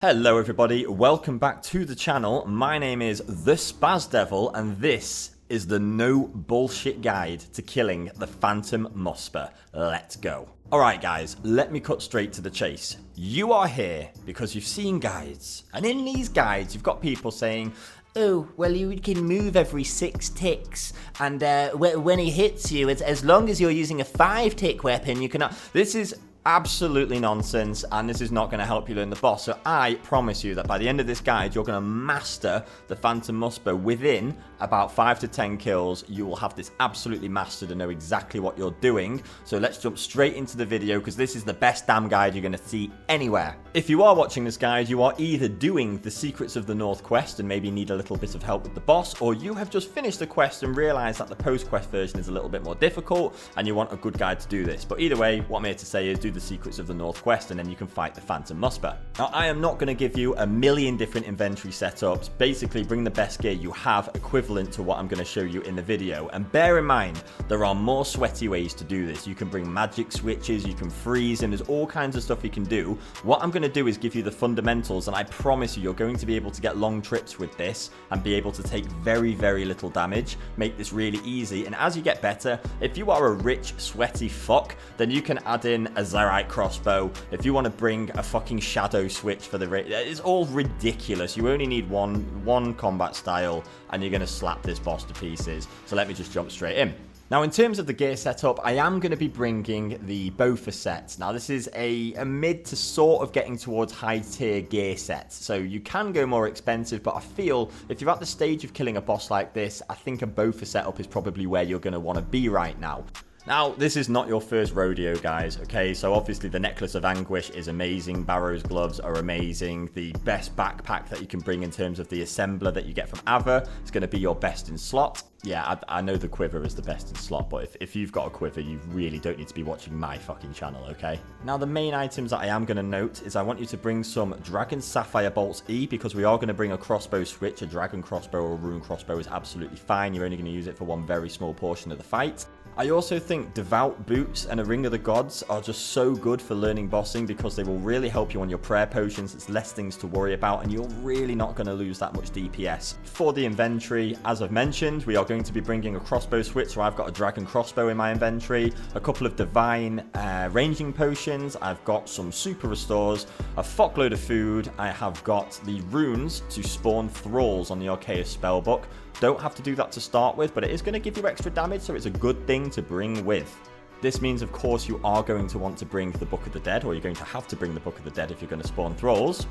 Hello everybody, welcome back to the channel. My name is TheSpazDevil and this is the no bullshit guide to killing the Phantom Muspah. Let's go. Alright guys, let me cut straight to the chase. You are here because you've seen guides, and in these guides you've got people saying, oh, well, you can move every 6 ticks, and when he hits you, as long as you're using a 5-tick weapon, you cannot. This is absolutely nonsense, and this is not going to help you learn the boss. So I promise you that by the end of this guide, you're going to master the Phantom Muspah within about 5 to 10 kills. You will have this absolutely mastered and know exactly what you're doing. So let's jump straight into the video, because this is the best damn guide you're going to see anywhere. If you are watching this guide, you are either doing the Secrets of the North quest and maybe need a little bit of help with the boss, or you have just finished the quest and realized that the post-quest version is a little bit more difficult and you want a good guide to do this. But either way, what I'm here to say is do the Secrets of the North quest and then you can fight the Phantom Muspah. Now, I am not going to give you a million different inventory setups. Basically, bring the best gear you have equivalent to what I'm going to show you in the video. And bear in mind, there are more sweaty ways to do this. You can bring magic switches, you can freeze, and there's all kinds of stuff you can do. What I'm going to do is give you the fundamentals, and I promise you're going to be able to get long trips with this and be able to take very, very little damage, make this really easy. And as you get better, if you are a rich, sweaty fuck, then you can add in a Zarite crossbow. If you want to bring a fucking shadow switch for the it's all ridiculous. You only need one combat style and you're going to slap this boss to pieces. So let me just jump straight in. Now, in terms of the gear setup, I am going to be bringing the Bofa set. Now, this is a mid to sort of getting towards high-tier gear set. So you can go more expensive, but I feel if you're at the stage of killing a boss like this, I think a Bofa setup is probably where you're going to want to be right now. Now, this is not your first rodeo, guys, okay? So obviously the Necklace of Anguish is amazing. Barrow's gloves are amazing. The best backpack that you can bring in terms of the assembler that you get from Ava is going to be your best in slot. Yeah, I know the quiver is the best in slot, but if you've got a quiver, you really don't need to be watching my fucking channel, okay? Now, the main items that I am going to note is I want you to bring some Dragon Sapphire Bolts E, because we are going to bring a crossbow switch. A Dragon crossbow or a Rune crossbow is absolutely fine. You're only going to use it for one very small portion of the fight. I also think Devout Boots and a Ring of the Gods are just so good for learning bossing, because they will really help you on your prayer potions. It's less things to worry about, and you're really not going to lose that much DPS. For the inventory, as I've mentioned, we are going to be bringing a crossbow switch, so I've got a Dragon crossbow in my inventory, a couple of Divine ranging potions, I've got some super restores, a fuckload of food, I have got the runes to spawn thralls on the Arceus spellbook. Don't have to do that to start with, but it is going to give you extra damage, so it's a good thing to bring with. This means, of course, you are going to want to bring the Book of the Dead, or you're going to have to bring the Book of the Dead if you're going to spawn thralls.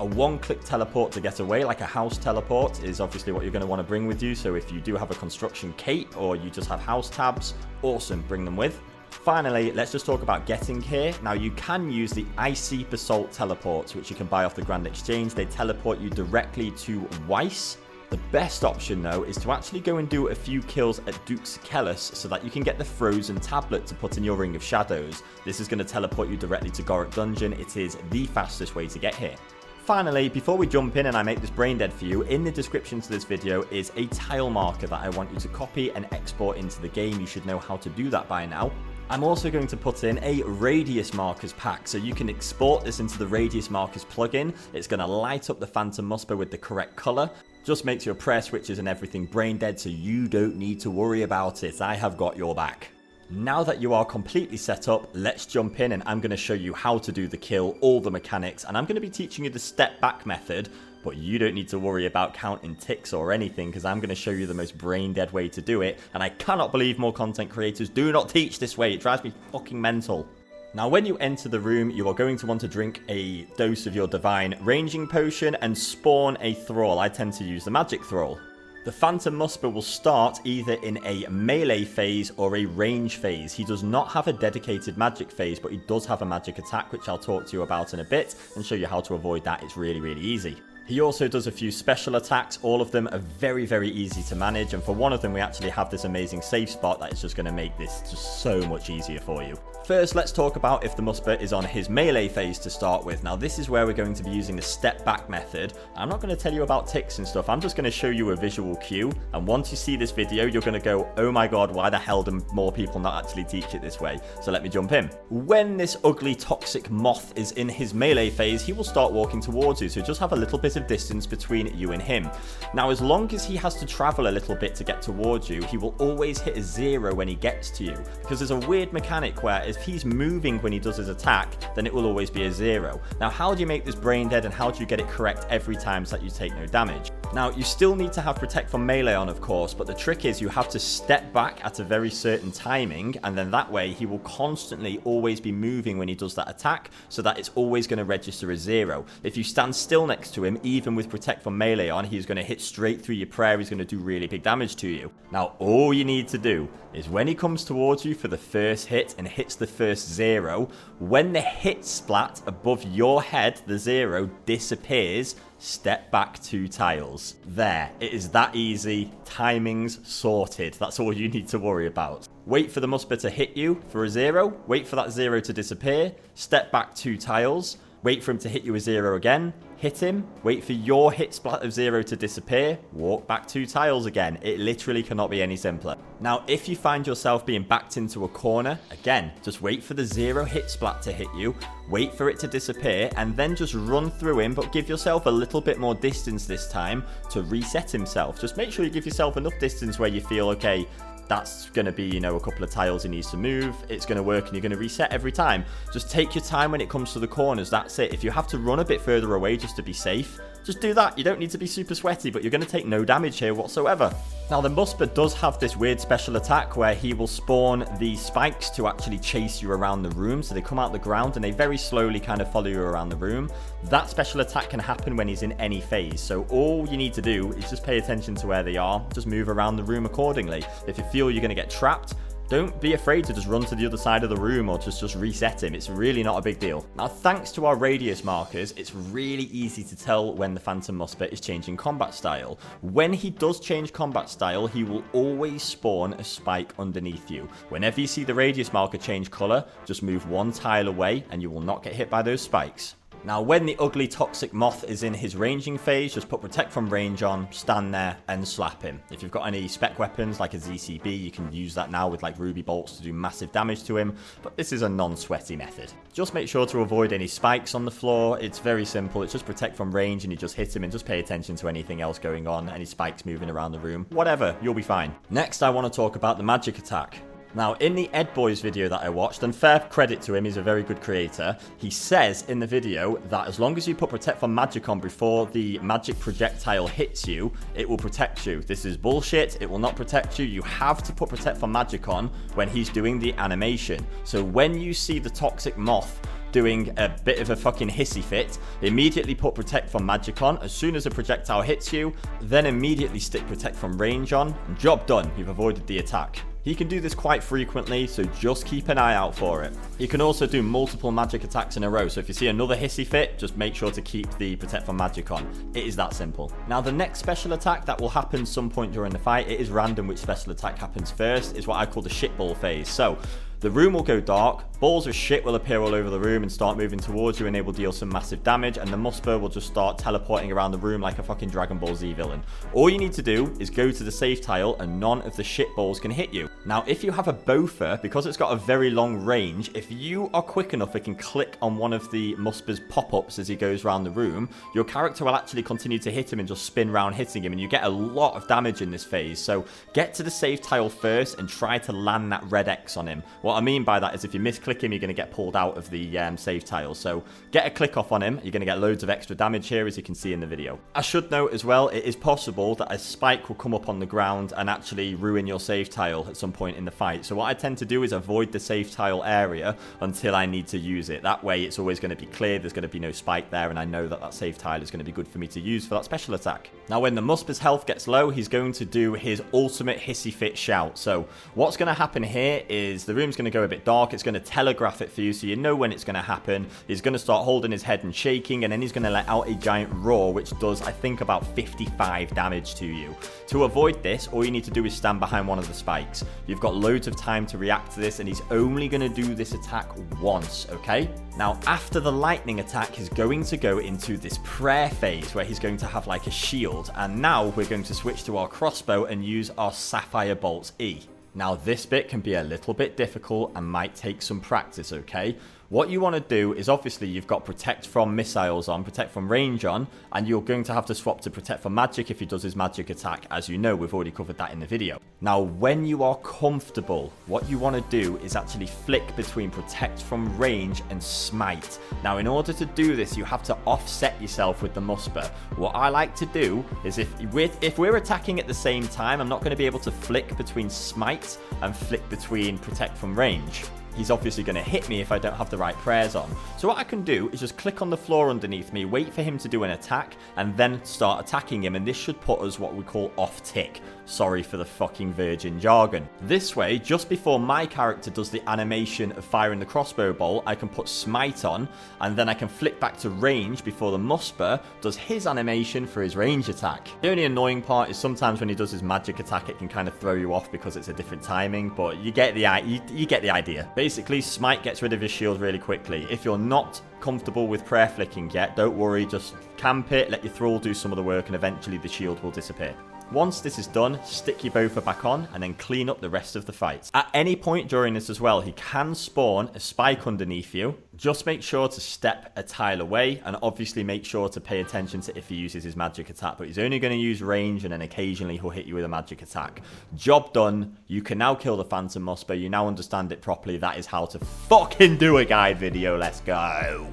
A one-click teleport to get away, like a house teleport, is obviously what you're going to want to bring with you. So if you do have a construction cape, or you just have house tabs, awesome, bring them with. Finally, let's just talk about getting here. Now, you can use the Icy Basalt teleports, which you can buy off the Grand Exchange. They teleport you directly to Weiss. The best option, though, is to actually go and do a few kills at Duke's Kellis so that you can get the frozen tablet to put in your Ring of Shadows. This is going to teleport you directly to Gorok Dungeon. It is the fastest way to get here. Finally, before we jump in and I make this brain dead for you, in the description to this video is a tile marker that I want you to copy and export into the game. You should know how to do that by now. I'm also going to put in a radius markers pack, so you can export this into the radius markers plugin. It's going to light up the Phantom Muspah with the correct color. Just makes your prayer switches and everything brain dead, so you don't need to worry about it. I have got your back. Now that you are completely set up, let's jump in and I'm going to show you how to do the kill, all the mechanics, and I'm going to be teaching you the step back method, but you don't need to worry about counting ticks or anything, because I'm going to show you the most brain dead way to do it, and I cannot believe more content creators do not teach this way. It drives me fucking mental. Now, when you enter the room, you are going to want to drink a dose of your Divine Ranging Potion and spawn a Thrall. I tend to use the Magic Thrall. The Phantom Muspah will start either in a melee phase or a range phase. He does not have a dedicated magic phase, but he does have a magic attack, which I'll talk to you about in a bit and show you how to avoid that. It's really, really easy. He also does a few special attacks. All of them are very, very easy to manage, and for one of them we actually have this amazing safe spot that is just going to make this just so much easier for you. First, let's talk about if the Muspah is on his melee phase to start with. Now, this is where we're going to be using the step back method. I'm not going to tell you about ticks and stuff. I'm just going to show you a visual cue. And once you see this video, you're going to go, oh my God, why the hell do more people not actually teach it this way? So let me jump in. When this ugly toxic moth is in his melee phase, he will start walking towards you. So just have a little bit of distance between you and him. Now, as long as he has to travel a little bit to get towards you, he will always hit a 0 when he gets to you. Because there's a weird mechanic where if he's moving when he does his attack, then it will always be a 0. Now, how do you make this brain dead and how do you get it correct every time so that you take no damage? Now, you still need to have Protect from Melee on, of course, but the trick is you have to step back at a very certain timing, and then that way he will constantly always be moving when he does that attack, so that it's always going to register a 0. If you stand still next to him, even with Protect from Melee on, he's going to hit straight through your prayer, he's going to do really big damage to you. Now, all you need to do is when he comes towards you for the first hit and hits the first 0, when the hit splat above your head, the 0, disappears, step back 2 tiles. There, it is that easy. Timing's sorted. That's all you need to worry about. Wait for the Muspah to hit you for a 0, wait for that 0 to disappear, step back 2 tiles, wait for him to hit you a 0 again, hit him, wait for your hit splat of 0 to disappear, walk back 2 tiles again. It literally cannot be any simpler. Now, if you find yourself being backed into a corner, again, just wait for the 0 hit splat to hit you, wait for it to disappear, and then just run through him, but give yourself a little bit more distance this time to reset himself. Just make sure you give yourself enough distance where you feel, okay, that's going to be, you know, a couple of tiles he needs to move. It's going to work and you're going to reset every time. Just take your time when it comes to the corners. That's it. If you have to run a bit further away just to be safe, just do that. You don't need to be super sweaty, but you're going to take no damage here whatsoever. Now, the Muspah does have this weird special attack where he will spawn the spikes to actually chase you around the room. So they come out the ground and they very slowly kind of follow you around the room. That special attack can happen when he's in any phase. So all you need to do is just pay attention to where they are. Just move around the room accordingly. If you feel you're going to get trapped, don't be afraid to just run to the other side of the room or just reset him. It's really not a big deal. Now, thanks to our radius markers, it's really easy to tell when the Phantom Muspah is changing combat style. When he does change combat style, he will always spawn a spike underneath you. Whenever you see the radius marker change color, just move 1 tile away and you will not get hit by those spikes. Now, when the ugly toxic moth is in his ranging phase, just put Protect from Range on, stand there, and slap him. If you've got any spec weapons like a ZCB, you can use that now with like ruby bolts to do massive damage to him, but this is a non-sweaty method. Just make sure to avoid any spikes on the floor. It's very simple. It's just Protect from Range and you just hit him and just pay attention to anything else going on, any spikes moving around the room, whatever, you'll be fine. Next, I want to talk about the magic attack. Now, in the Ed Boys video that I watched, and fair credit to him, he's a very good creator, he says in the video that as long as you put Protect from Magic on before the magic projectile hits you, it will protect you. This is bullshit. It will not protect you. You have to put Protect from Magic on when he's doing the animation. So when you see the toxic moth doing a bit of a fucking hissy fit, immediately put Protect from Magic on as soon as a projectile hits you, then immediately stick Protect from Range on, and job done, you've avoided the attack. He can do this quite frequently, so just keep an eye out for it. He can also do multiple magic attacks in a row, so if you see another hissy fit, just make sure to keep the Protect from Magic on. It is that simple. Now, the next special attack that will happen some point during the fight, it is random which special attack happens first, is what I call the shitball phase. So the room will go dark, balls of shit will appear all over the room and start moving towards you, and they will deal some massive damage, and the Muspah will just start teleporting around the room like a fucking Dragon Ball Z villain. All you need to do is go to the save tile and none of the shit balls can hit you. Now, if you have a Boffer, because it's got a very long range, if you are quick enough, it can click on one of the Muspah's pop-ups as he goes around the room. Your character will actually continue to hit him and just spin around hitting him, and you get a lot of damage in this phase. So get to the save tile first and try to land that red X on him. What I mean by that is if you misclick him, you're going to get pulled out of the save tile. So get a click off on him. You're going to get loads of extra damage here, as you can see in the video. I should note as well, it is possible that a spike will come up on the ground and actually ruin your save tile at some point point in the fight. So what I tend to do is avoid the safe tile area until I need to use it. That way it's always going to be clear, there's going to be no spike there, and I know that that safe tile is going to be good for me to use for that special attack. Now when the Muspah's health gets low, he's going to do his ultimate hissy fit shout. So what's going to happen here is the room's going to go a bit dark, it's going to telegraph it for you so you know when it's going to happen. He's going to start holding his head and shaking, and then he's going to let out a giant roar, which does, I think, about 55 damage to you. To avoid this, all you need to do is stand behind one of the spikes. You've got loads of time to react to this, and he's only going to do this attack once, okay? Now, after the lightning attack, he's going to go into this prayer phase where he's going to have like a shield, and now we're going to switch to our crossbow and use our Sapphire Bolt's E. Now, this bit can be a little bit difficult and might take some practice, okay? What you want to do is, obviously, you've got Protect from Missiles on, Protect from Range on, and you're going to have to swap to Protect from Magic if he does his magic attack. As you know, we've already covered that in the video. Now, when you are comfortable, what you want to do is actually flick between Protect from Range and Smite. Now, in order to do this, you have to offset yourself with the Muspah. What I like to do is, if we're attacking at the same time, I'm not going to be able to flick between Smite and flick between Protect from Range. He's obviously going to hit me if I don't have the right prayers on. So what I can do is just click on the floor underneath me, wait for him to do an attack, and then start attacking him, and this should put us what we call off tick. Sorry for the fucking virgin jargon. This way, just before my character does the animation of firing the crossbow bolt, I can put Smite on, and then I can flick back to range before the Muspah does his animation for his range attack. The only annoying part is sometimes when he does his magic attack, it can kind of throw you off because it's a different timing, but you get the idea. Basically, Smite gets rid of his shield really quickly. If you're not comfortable with prayer flicking yet, don't worry, just camp it, let your thrall do some of the work, and eventually the shield will disappear. Once this is done, stick your Bofur back on and then clean up the rest of the fight. At any point during this as well, he can spawn a spike underneath you. Just make sure to step a tile away, and obviously make sure to pay attention to if he uses his magic attack, but he's only going to use range, and then occasionally he'll hit you with a magic attack. Job done. You can now kill the Phantom Muspah. You now understand it properly. That is how to fucking do a guide video. Let's go.